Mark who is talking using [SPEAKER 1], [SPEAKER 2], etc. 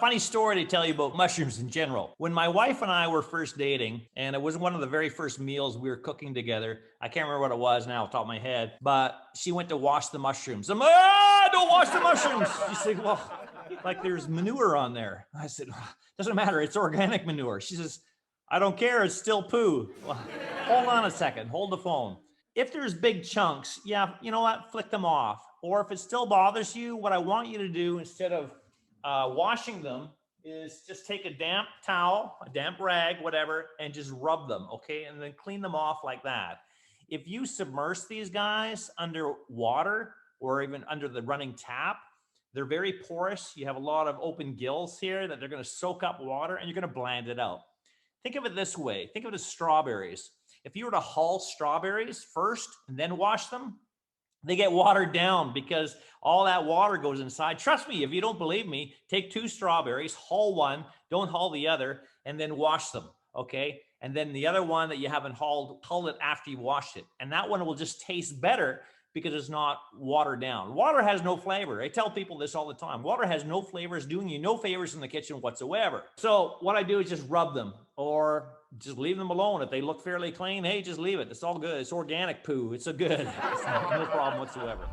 [SPEAKER 1] funny story to tell you about mushrooms in general. When my wife and I were first dating, and it was one of the very first meals we were cooking together, I can't remember what it was now off the top of my head, but she went to wash the mushrooms. I'm like, don't wash the mushrooms. She said, well, like there's manure on there. I said, doesn't matter, it's organic manure. She says, I don't care, it's still poo. Well, hold on a second, hold the phone. If there's big chunks, yeah, you know what, flick them off. Or if it still bothers you, what I want you to do instead of washing them is just take a damp towel, a damp rag, whatever, and just rub them, okay? And then clean them off like that. If you submerge these guys under water or even under the running tap, they're very porous. You have a lot of open gills here that they're gonna soak up water and you're gonna blend it out. Think of it this way. Think of it as strawberries. If you were to hull strawberries first and then wash them, they get watered down because all that water goes inside. Trust me, if you don't believe me, take 2 strawberries, hull one, don't hull the other, and then wash them, okay? And then the other one that you haven't hulled, hull it after you washed it. And that one will just taste better because it's not watered down. Water has no flavor. I tell people this all the time. Water has no flavors, doing you no favors in the kitchen whatsoever. So what I do is just rub them or just leave them alone. If they look fairly clean, hey, just leave it. It's all good. It's organic poo. It's so good. It's no problem whatsoever.